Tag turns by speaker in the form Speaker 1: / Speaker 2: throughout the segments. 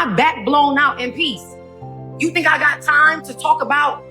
Speaker 1: my back blown out in peace. You think I got time to talk about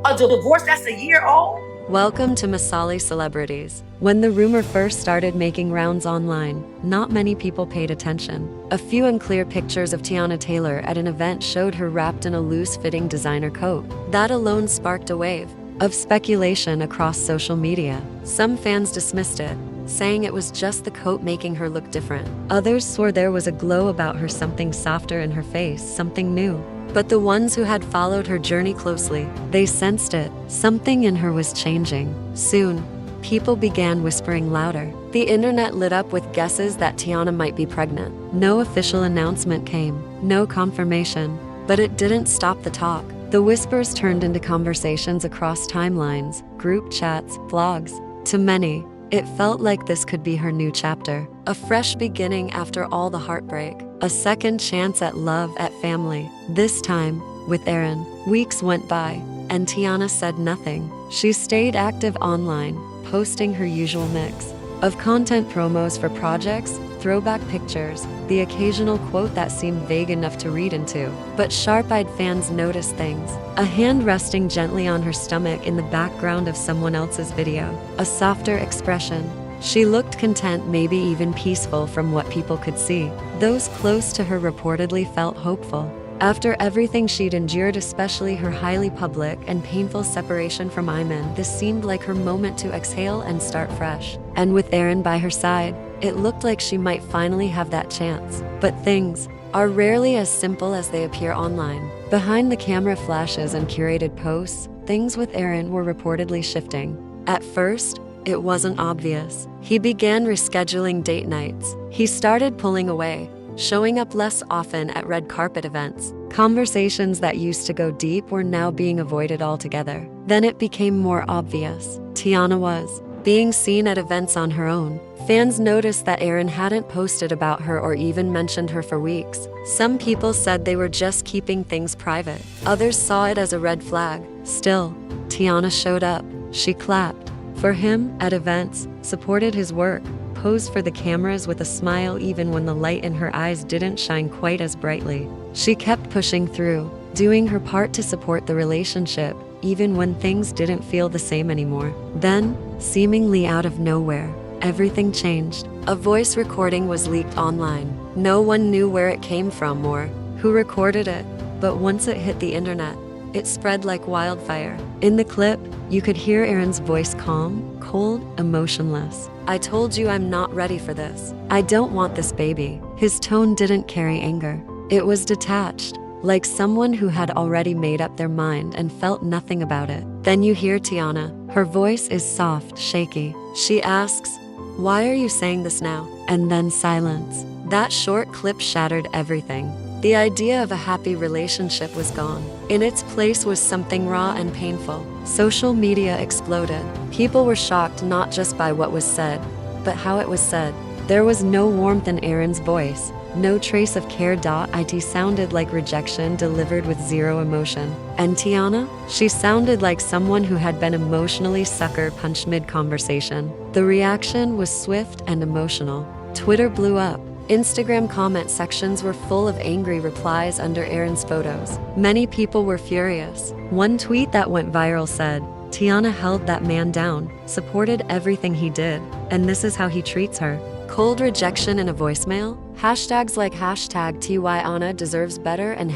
Speaker 1: a divorce that's a year old?
Speaker 2: Welcome to Masali Celebrities. When the rumor first started making rounds online, not many people paid attention. A few unclear pictures of Teyana Taylor at an event showed her wrapped in a loose-fitting designer coat. That alone sparked a wave of speculation across social media. Some fans dismissed it, saying it was just the coat making her look different. Others swore there was a glow about her, something softer in her face, something new. But the ones who had followed her journey closely, they sensed it. Something in her was changing. Soon, people began whispering louder. The internet lit up with guesses that Teyana might be pregnant. No official announcement came, no confirmation, but it didn't stop the talk. The whispers turned into conversations across timelines, group chats, blogs. To many, it felt like this could be her new chapter, a fresh beginning after all the heartbreak, a second chance at love, at family. This time, with Aaron. Weeks went by, and Teyana said nothing. She stayed active online, posting her usual mix of content, promos for projects, throwback pictures, the occasional quote that seemed vague enough to read into. But sharp-eyed fans noticed things. A hand resting gently on her stomach in the background of someone else's video. A softer expression. She looked content, maybe even peaceful from what people could see. Those close to her reportedly felt hopeful. After everything she'd endured, especially her highly public and painful separation from Iman, this seemed like her moment to exhale and start fresh. And with Aaron by her side, it looked like she might finally have that chance. But things are rarely as simple as they appear online. Behind the camera flashes and curated posts, things with Aaron were reportedly shifting. At first, it wasn't obvious. He began rescheduling date nights. He started pulling away, showing up less often at red carpet events. Conversations that used to go deep were now being avoided altogether. Then it became more obvious. Teyana was being seen at events on her own. Fans noticed that Aaron hadn't posted about her or even mentioned her for weeks. Some people said they were just keeping things private. Others saw it as a red flag. Still, Teyana showed up. She clapped for him at events, supported his work, posed for the cameras with a smile even when the light in her eyes didn't shine quite as brightly. She kept pushing through, doing her part to support the relationship, even when things didn't feel the same anymore. Then, seemingly out of nowhere, everything changed. A voice recording was leaked online. No one knew where it came from or who recorded it, but once it hit the internet, it spread like wildfire. In the clip, you could hear Aaron's voice, calm, cold, emotionless. "I told you I'm not ready for this. I don't want this baby." His tone didn't carry anger. It was detached, like someone who had already made up their mind and felt nothing about it. Then you hear Teyana. Her voice is soft, shaky. She asks, "Why are you saying this now?" And then silence. That short clip shattered everything. The idea of a happy relationship was gone. In its place was something raw and painful. Social media exploded. People were shocked not just by what was said, but how it was said. There was no warmth in Aaron's voice, no trace of care. It sounded like rejection delivered with zero emotion. And Teyana? She sounded like someone who had been emotionally sucker punched mid-conversation. The reaction was swift and emotional. Twitter blew up. Instagram comment sections were full of angry replies under Aaron's photos. Many people were furious. One tweet that went viral said, "Teyana held that man down, supported everything he did, and this is how he treats her." Cold rejection in a voicemail? Hashtags like #Teyana deserves better and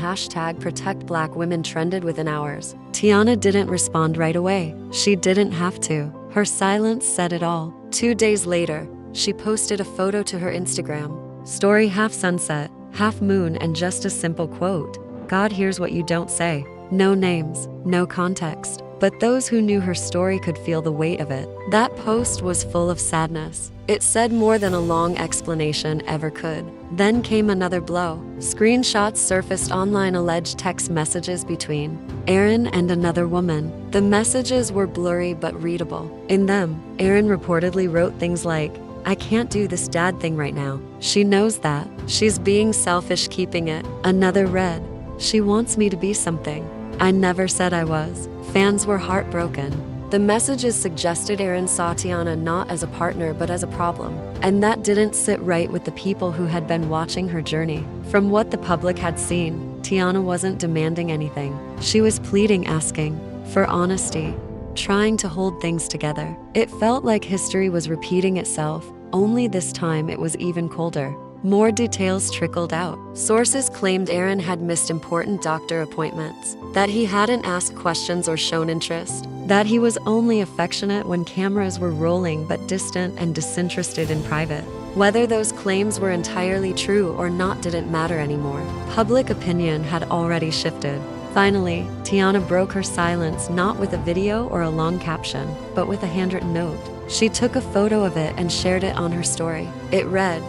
Speaker 2: #protect black women trended within hours. Teyana didn't respond right away. She didn't have to. Her silence said it all. 2 days later, she posted a photo to her Instagram story, half sunset, half moon, and just a simple quote, "God hears what you don't say." No names, no context, but those who knew her story could feel the weight of it. That post was full of sadness. It said more than a long explanation ever could. Then came another blow. Screenshots surfaced online, alleged text messages between Aaron and another woman. The messages were blurry but readable. In them, Aaron reportedly wrote things like, "I can't do this dad thing right now. She knows that. She's being selfish keeping it." Another read, "She wants me to be something I never said I was." Fans were heartbroken. The messages suggested Aaron saw Teyana not as a partner but as a problem, and that didn't sit right with the people who had been watching her journey. From what the public had seen, Teyana wasn't demanding anything. She was pleading, asking for honesty, trying to hold things together. It felt like history was repeating itself, only this time it was even colder. More details trickled out. Sources claimed Aaron had missed important doctor appointments, that he hadn't asked questions or shown interest, that he was only affectionate when cameras were rolling but distant and disinterested in private. Whether those claims were entirely true or not didn't matter anymore. Public opinion had already shifted. Finally, Teyana broke her silence not with a video or a long caption, but with a handwritten note. She took a photo of it and shared it on her story. It read,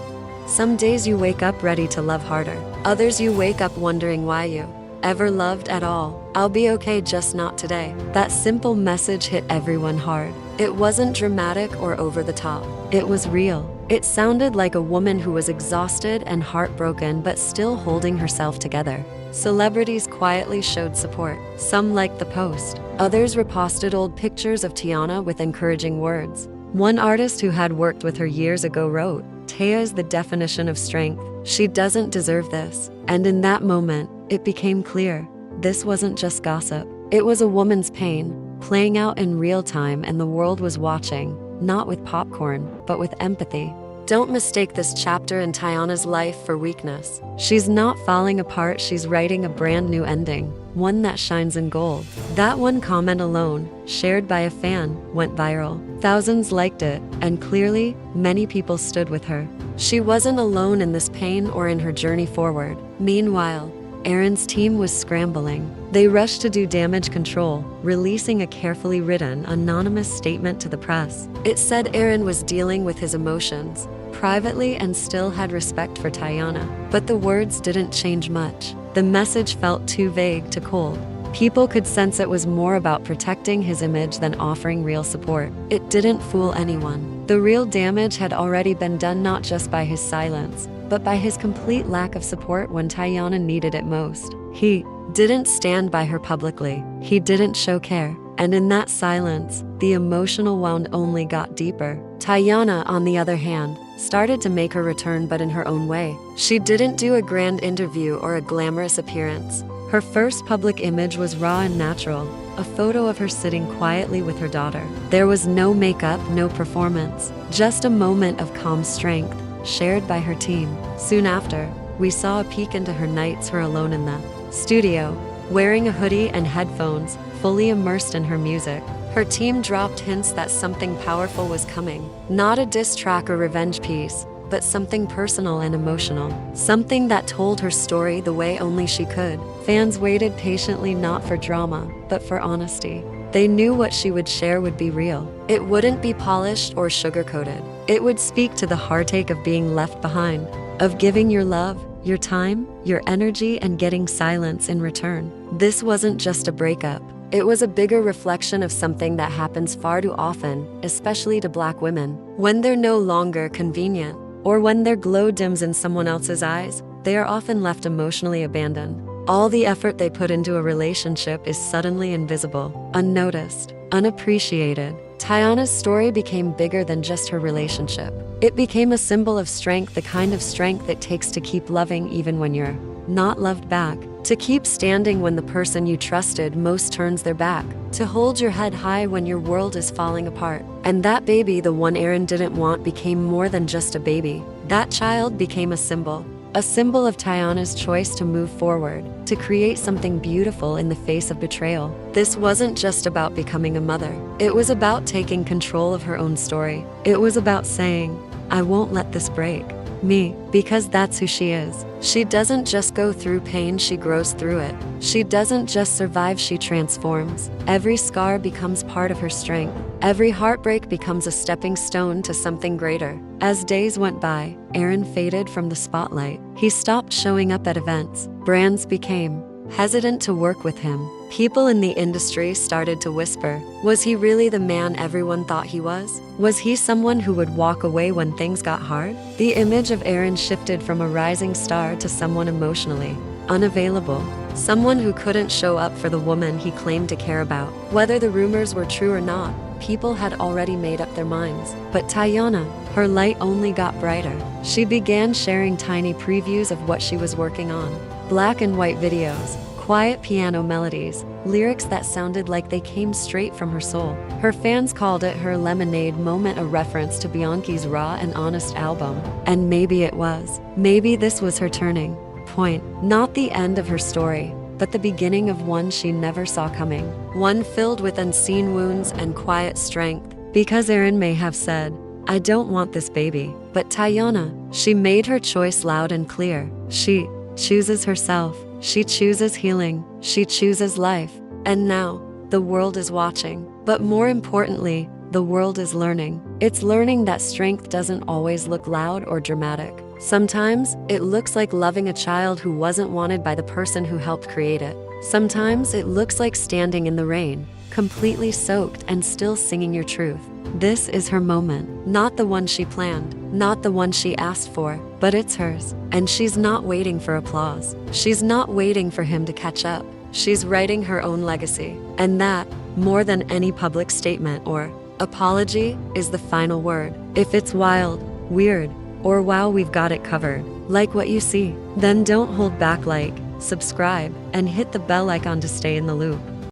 Speaker 2: "Some days you wake up ready to love harder. Others you wake up wondering why you ever loved at all. I'll be okay, just not today." That simple message hit everyone hard. It wasn't dramatic or over the top. It was real. It sounded like a woman who was exhausted and heartbroken but still holding herself together. Celebrities quietly showed support. Some liked the post. Others reposted old pictures of Teyana with encouraging words. One artist who had worked with her years ago wrote, "Taya is the definition of strength. She doesn't deserve this." And in that moment, it became clear. This wasn't just gossip. It was a woman's pain, playing out in real time, and the world was watching, not with popcorn, but with empathy. Don't mistake this chapter in Teyana's life for weakness. She's not falling apart, she's writing a brand new ending, one that shines in gold. That one comment alone, shared by a fan, went viral. Thousands liked it, and clearly, many people stood with her. She wasn't alone in this pain or in her journey forward. Meanwhile, Aaron's team was scrambling. They rushed to do damage control, releasing a carefully written, anonymous statement to the press. It said Aaron was dealing with his emotions privately and still had respect for Teyana. But the words didn't change much. The message felt too vague to cold. People could sense it was more about protecting his image than offering real support. It didn't fool anyone. The real damage had already been done, not just by his silence, but by his complete lack of support when Teyana needed it most. He didn't stand by her publicly. He didn't show care. And in that silence, the emotional wound only got deeper. Teyana, on the other hand, started to make her return, but in her own way. She didn't do a grand interview or a glamorous appearance. Her first public image was raw and natural, a photo of her sitting quietly with her daughter. There was no makeup, no performance, just a moment of calm strength, shared by her team. Soon after, we saw a peek into her nights, her alone in the studio, wearing a hoodie and headphones, fully immersed in her music. Her team dropped hints that something powerful was coming. Not a diss track or revenge piece, but something personal and emotional. Something that told her story the way only she could. Fans waited patiently, not for drama, but for honesty. They knew what she would share would be real. It wouldn't be polished or sugar-coated. It would speak to the heartache of being left behind, of giving your love, your time, your energy, and getting silence in return. This wasn't just a breakup. It was a bigger reflection of something that happens far too often, especially to Black women. When they're no longer convenient, or when their glow dims in someone else's eyes, they are often left emotionally abandoned. All the effort they put into a relationship is suddenly invisible, unnoticed, unappreciated. Teyana's story became bigger than just her relationship. It became a symbol of strength, the kind of strength it takes to keep loving even when you're not loved back, to keep standing when the person you trusted most turns their back, to hold your head high when your world is falling apart. And that baby, the one Aaron didn't want, became more than just a baby. That child became a symbol of Teyana's choice to move forward, to create something beautiful in the face of betrayal. This wasn't just about becoming a mother. It was about taking control of her own story. It was about saying, "I won't let this break me," because that's who she is. She doesn't just go through pain, she grows through it. She doesn't just survive, she transforms. Every scar becomes part of her strength. Every heartbreak becomes a stepping stone to something greater. As days went by, Aaron faded from the spotlight. He stopped showing up at events. Brands became hesitant to work with him. People in the industry started to whisper, was he really the man everyone thought he was? Was he someone who would walk away when things got hard? The image of Aaron shifted from a rising star to someone emotionally unavailable. Someone who couldn't show up for the woman he claimed to care about. Whether the rumors were true or not, people had already made up their minds. But Teyana, her light only got brighter. She began sharing tiny previews of what she was working on. Black and white videos, quiet piano melodies, lyrics that sounded like they came straight from her soul. Her fans called it her lemonade moment, a reference to Bianchi's raw and honest album. And maybe it was. Maybe this was her turning point. Not the end of her story, but the beginning of one she never saw coming. One filled with unseen wounds and quiet strength. Because Aaron may have said, "I don't want this baby." But Teyana, she made her choice loud and clear. She chooses herself. She chooses healing. She chooses life. And now, the world is watching. But more importantly, the world is learning. It's learning that strength doesn't always look loud or dramatic. Sometimes, it looks like loving a child who wasn't wanted by the person who helped create it. Sometimes, it looks like standing in the rain, completely soaked and still singing your truth. This is her moment. Not the one she planned, not the one she asked for, but it's hers. And she's not waiting for applause. She's not waiting for him to catch up. She's writing her own legacy. And that, more than any public statement or apology, is the final word. If it's wild, weird, or wow, we've got it covered, like what you see, then don't hold back. Like, subscribe, and hit the bell icon to stay in the loop.